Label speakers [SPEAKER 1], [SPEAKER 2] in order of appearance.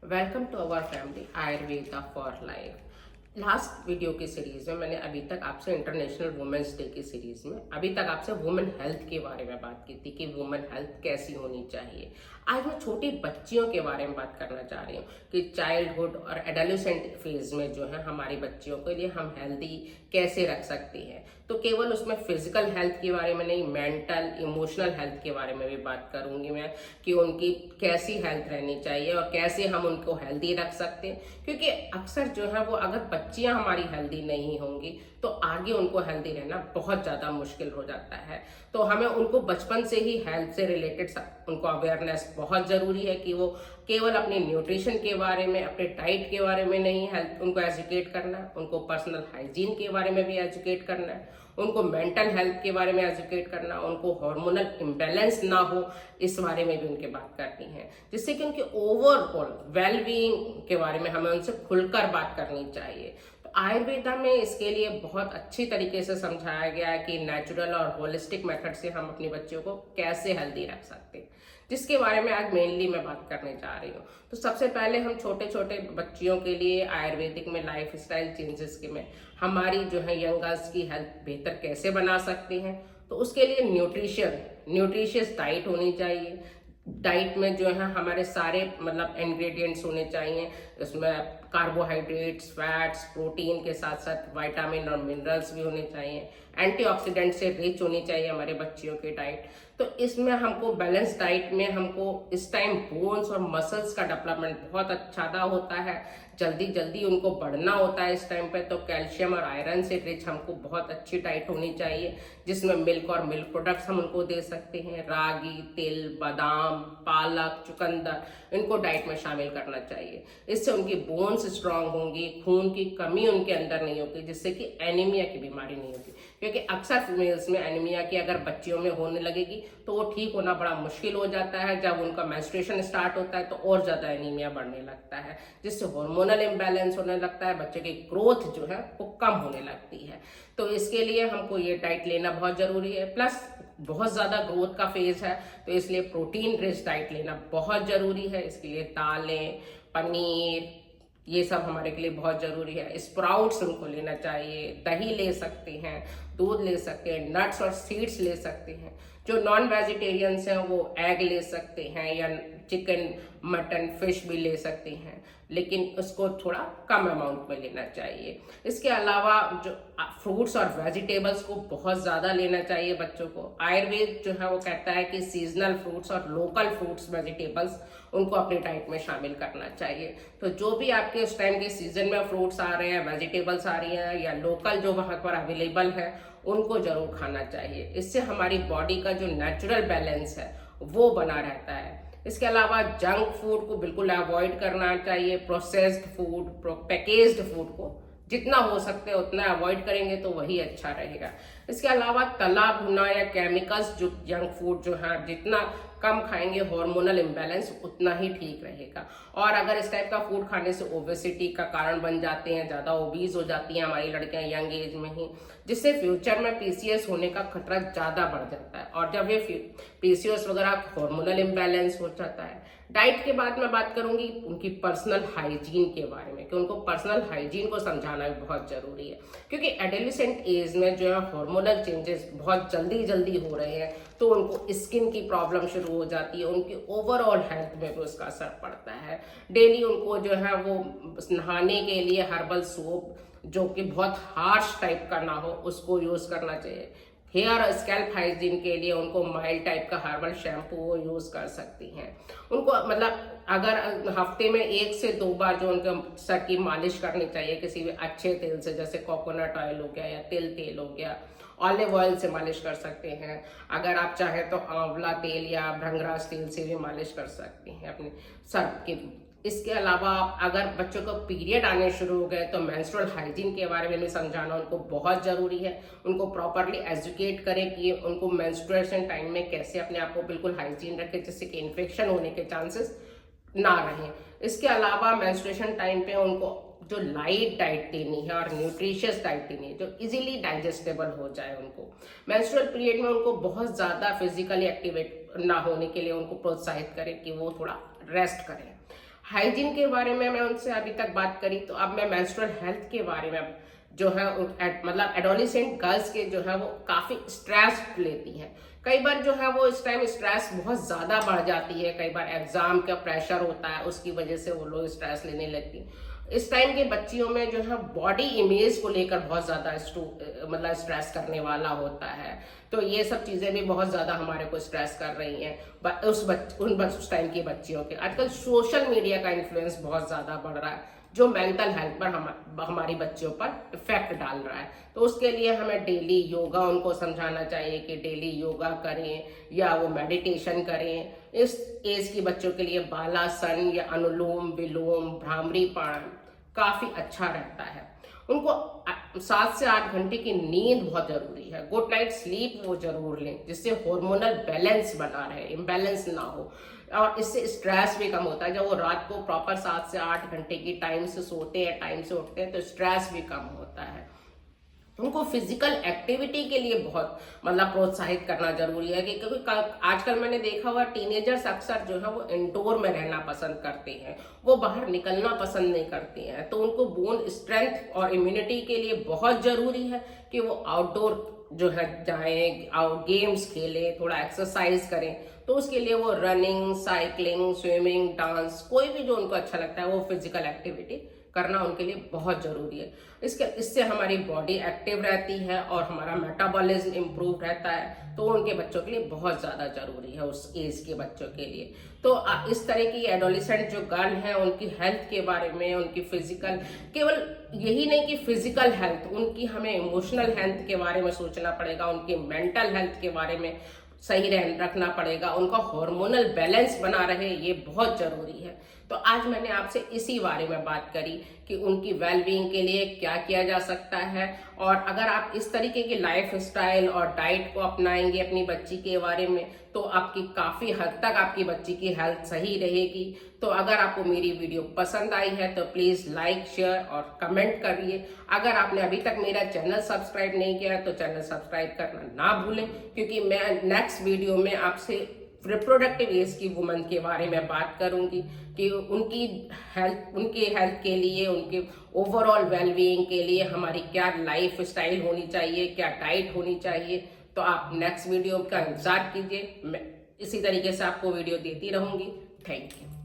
[SPEAKER 1] Welcome to our family Ayurveda for life. Last video की series में मैंने अभी तक आपसे इंटरनेशनल वुमेन्स डे की सीरीज में अभी तक आपसे वुमेन हेल्थ के बारे में बात की थी कि वुमेन हेल्थ कैसी होनी चाहिए। आज मैं छोटी बच्चियों के बारे में बात करना चाह रही हूँ कि चाइल्डहुड और एडोलेसेंट फेज में जो है हमारी बच्चियों के लिए हम हेल्दी कैसे रख सकते हैं। तो केवल उसमें फिजिकल हेल्थ के बारे में नहीं, मेंटल इमोशनल हेल्थ के बारे में भी बात करूंगी मैं कि उनकी कैसी हेल्थ रहनी चाहिए और कैसे हम उनको हेल्दी रख सकते हैं। क्योंकि अक्सर जो है वो अगर बच्चियां हमारी हेल्दी नहीं होंगी तो आगे उनको हेल्दी रहना बहुत ज़्यादा मुश्किल हो जाता है। तो हमें उनको बचपन से ही हेल्थ से रिलेटेड उनको अवेयरनेस बहुत ज़रूरी है कि वो केवल अपने न्यूट्रिशन के बारे में, अपने डाइट के बारे में नहीं हेल्थ उनको एजुकेट करना है, उनको पर्सनल हाइजीन के बारे में भी एजुकेट करना है, उनको मेंटल हेल्थ के बारे में एजुकेट करना, उनको हार्मोनल इम्बैलेंस ना हो इस बारे में भी उनके बात करनी है, जिससे कि उनके ओवरऑल वेलबींग के बारे में हमें उनसे खुलकर बात करनी चाहिए। तो आयुर्वेदा में इसके लिए बहुत अच्छी तरीके से समझाया गया है कि नेचुरल और होलिस्टिक मेथड से हम अपनी बच्चियों को कैसे हेल्दी रख सकते हैं, जिसके बारे में आज मेनली मैं बात करने जा रही हूँ। तो सबसे पहले हम छोटे छोटे बच्चियों के लिए आयुर्वेदिक में लाइफ स्टाइल चेंजेस के में हमारी जो है यंग गर्ल्स की हेल्थ बेहतर कैसे बना सकते हैं। तो उसके लिए न्यूट्रिशियस डाइट होनी चाहिए। डाइट में जो है हमारे सारे मतलब इंग्रेडिएंट्स होने चाहिए, उसमें कार्बोहाइड्रेट्स, फैट्स, प्रोटीन के साथ साथ विटामिन और मिनरल्स भी होने चाहिए। एंटीऑक्सीडेंट से रिच होनी चाहिए हमारे बच्चियों की डाइट। तो इसमें हमको बैलेंस डाइट में हमको इस टाइम बोन्स और मसल्स का डेवलपमेंट बहुत अच्छा होता है, जल्दी जल्दी उनको बढ़ना होता है इस टाइम पे। तो कैल्शियम और आयरन से रिच हमको बहुत अच्छी डाइट होनी चाहिए, जिसमें मिल्क और मिल्क प्रोडक्ट्स हम उनको दे सकते हैं। रागी, तिल, बादाम, पालक, चुकंदर इनको डाइट में शामिल करना चाहिए। इससे उनकी बोन्स स्ट्रांग होंगी, खून की कमी उनके अंदर नहीं होगी, जिससे कि एनीमिया की बीमारी नहीं होगी। क्योंकि अक्सर फीमेल्स में एनीमिया की अगर बच्चियों में होने लगेगी तो वो ठीक होना बड़ा मुश्किल हो जाता है। जब उनका मेंस्ट्रुएशन स्टार्ट होता है तो और ज्यादा एनीमिया बढ़ने लगता है, जिससे हार्मोनल इम्बैलेंस होने लगता है, बच्चे की ग्रोथ जो है वो कम होने लगती है। तो इसके लिए हमको ये डाइट लेना बहुत जरूरी है। प्लस बहुत ज्यादा ग्रोथ का फेज है तो इसलिए प्रोटीन रिच डाइट लेना बहुत जरूरी है। इसके लिए दालें, पनीर, ये सब हमारे के लिए बहुत जरूरी है। स्प्राउट्स उनको लेना चाहिए, दही ले सकते हैं, दूध ले सकते हैं, नट्स और सीड्स ले सकते हैं। जो नॉन वेजिटेरियंस हैं वो एग ले सकते हैं या चिकन, मटन, फिश भी ले सकते हैं, लेकिन उसको थोड़ा कम अमाउंट में लेना चाहिए। इसके अलावा जो फ्रूट्स और वेजिटेबल्स को बहुत ज़्यादा लेना चाहिए बच्चों को। आयुर्वेद जो है वो कहता है कि सीजनल फ्रूट्स और लोकल फ्रूट्स, वेजिटेबल्स उनको अपनी डाइट में शामिल करना चाहिए। तो जो भी आपके उस टाइम के सीजन में फ्रूट्स आ रहे हैं, वेजिटेबल्स आ रही हैं या लोकल जो वहाँ पर अवेलेबल है उनको जरूर खाना चाहिए। इससे हमारी बॉडी का जो नेचुरल बैलेंस है वो बना रहता है। इसके अलावा जंक फूड को बिल्कुल अवॉइड करना चाहिए। प्रोसेस्ड फूड, पैकेज्ड फूड को जितना हो सकते हैं उतना अवॉइड करेंगे तो वही अच्छा रहेगा। इसके अलावा तला भुना या केमिकल्स जो जंक फूड जो है जितना कम खाएंगे, हार्मोनल इम्बैलेंस उतना ही ठीक रहेगा। और अगर इस टाइप का फूड खाने से ओबेसिटी का कारण बन जाते हैं, ज्यादा ओबीज हो जाती हैं हमारी लड़कियां यंग एज में ही, जिससे फ्यूचर में पीसीएस होने का खतरा ज्यादा बढ़ जाता है। और जब ये पीसीएस वगैरह हार्मोनल इम्बैलेंस हो जाता है। डाइट के बाद मैं बात करूंगी उनकी पर्सनल हाइजीन के बारे में कि उनको पर्सनल हाइजीन को समझाना भी बहुत जरूरी है। क्योंकि एडोलेसेंट एज में जो है हार्मोनल चेंजेस बहुत जल्दी जल्दी हो रहे हैं, तो उनको स्किन की प्रॉब्लम शुरू हो जाती है, उनकी ओवरऑल हेल्थ में भी उसका असर पड़ता है। डेली उनको जो है वो नहाने के लिए हर्बल सोप जो कि बहुत हार्श टाइप का ना हो उसको यूज करना चाहिए। हेयर और स्कैल्प हाइजीन के लिए उनको माइल्ड टाइप का हर्बल शैम्पू वो यूज कर सकती हैं। उनको मतलब अगर हफ्ते में 1 से 2 बार जो उनके सर की मालिश करनी चाहिए किसी भी अच्छे तेल से, जैसे कोकोनट ऑयल हो गया या तिल तेल हो गया, ऑलिव ऑयल से मालिश कर सकते हैं। अगर आप चाहें तो आंवला तेल या भृंगराज तेल से भी मालिश कर सकते हैं अपने सर की। इसके अलावा अगर बच्चों को पीरियड आने शुरू हो गए तो मेंस्ट्रुअल हाइजीन के बारे में भी समझाना उनको बहुत जरूरी है। उनको प्रॉपरली एजुकेट करें कि उनको मेंस्ट्रुएशन टाइम में कैसे अपने आप को बिल्कुल हाइजीन रखें, जिससे कि इन्फेक्शन होने के चांसेस ना रहें। इसके अलावा मेंस्ट्रुएशन टाइम पे उनको जो लाइट डाइट देनी है और न्यूट्रिशियस डाइट देनी है जो इजीली डाइजेस्टेबल हो जाए। उनको मेंस्ट्रुअल पीरियड में उनको बहुत ज्यादा फिजिकली एक्टिवेट ना होने के लिए उनको प्रोत्साहित करें कि वो थोड़ा रेस्ट करें। हाइजीन के बारे में मैं उनसे अभी तक बात करी, तो अब मैं मेंस्ट्रुअल हेल्थ के बारे में जो है मतलब एडोलिसेंट गर्ल्स के जो है वो काफी स्ट्रेस लेती हैं। कई बार जो है वो इस टाइम स्ट्रेस बहुत ज्यादा बढ़ जाती है, कई बार एग्जाम का प्रेशर होता है, उसकी वजह से वो लोग स्ट्रेस लेने लगती हैं। इस टाइम के बच्चियों में जो है बॉडी इमेज को लेकर बहुत ज्यादा मतलब स्ट्रेस करने वाला होता है, तो ये सब चीजें भी बहुत ज्यादा हमारे को स्ट्रेस कर रही हैं उस टाइम की बच्चियों के। आजकल सोशल मीडिया का इन्फ्लुएंस बहुत ज्यादा बढ़ रहा है, जो मेंटल हेल्थ पर हमारी बच्चियों पर इफेक्ट डाल रहा है। तो उसके लिए हमें डेली योगा उनको समझाना चाहिए कि डेली योगा करें या वो मेडिटेशन करें। इस एज की बच्चों के लिए बालासन या अनुलोम विलोम भ्रामरी प्राणायाम काफी अच्छा रहता है। उनको 7 से 8 घंटे की नींद बहुत जरूरी है, गुड नाइट स्लीप वो जरूर लें, जिससे हार्मोनल बैलेंस बना रहे, इम्बैलेंस ना हो, और इससे स्ट्रेस भी कम होता है। जब वो रात को प्रॉपर 7 से 8 घंटे की टाइम से सोते हैं, टाइम से उठते हैं, तो स्ट्रेस भी कम होता है। उनको फिजिकल एक्टिविटी के लिए बहुत मतलब प्रोत्साहित करना जरूरी है, कि क्योंकि आजकल मैंने देखा हुआ टीनेजर्स अक्सर जो है वो इंडोर में रहना पसंद करते हैं, वो बाहर निकलना पसंद नहीं करते हैं। तो उनको बोन स्ट्रेंथ और इम्यूनिटी के लिए बहुत जरूरी है कि वो आउटडोर जो है जाएं, आउट गेम्स खेलें, थोड़ा एक्सरसाइज करें। तो उसके लिए वो रनिंग, साइकिलिंग, स्विमिंग, डांस, कोई भी जो उनको अच्छा लगता है वो फिजिकल एक्टिविटी करना उनके लिए बहुत जरूरी है। इससे हमारी बॉडी एक्टिव रहती है और हमारा मेटाबॉलिज्म इंप्रूव रहता है, तो उनके बच्चों के लिए बहुत ज्यादा जरूरी है, उस एज के बच्चों के लिए। तो इस तरह की एडोलिसेंट जो गर्ल है उनकी हेल्थ के बारे में, उनकी फिजिकल, केवल यही नहीं कि फिजिकल हेल्थ, उनकी हमें इमोशनल हेल्थ के बारे में सोचना पड़ेगा, उनकी मेंटल हेल्थ के बारे में सही रखना पड़ेगा, उनका हार्मोनल बैलेंस बना रहे, ये बहुत जरूरी है। तो आज मैंने आपसे इसी बारे में बात करी कि उनकी वेलबींग के लिए क्या किया जा सकता है, और अगर आप इस तरीके की लाइफ स्टाइल और डाइट को अपनाएंगे अपनी बच्ची के बारे में, तो आपकी काफी हद तक आपकी बच्ची की हेल्थ सही रहेगी। तो अगर आपको मेरी वीडियो पसंद आई है तो प्लीज लाइक, शेयर और कमेंट करिए। अगर आपने अभी तक मेरा चैनल सब्सक्राइब नहीं किया तो चैनल सब्सक्राइब करना ना भूलें, क्योंकि मैं नेक्स्ट वीडियो में आपसे रिप्रोडक्टिव एज की वुमन के बारे में बात करूंगी कि उनकी हेल्थ के लिए, उनके ओवरऑल वेलबींग के लिए हमारी क्या लाइफ स्टाइल होनी चाहिए, क्या डाइट होनी चाहिए। तो आप नेक्स्ट वीडियो का इंतजार कीजिए, मैं इसी तरीके से आपको वीडियो देती रहूंगी। Thank you.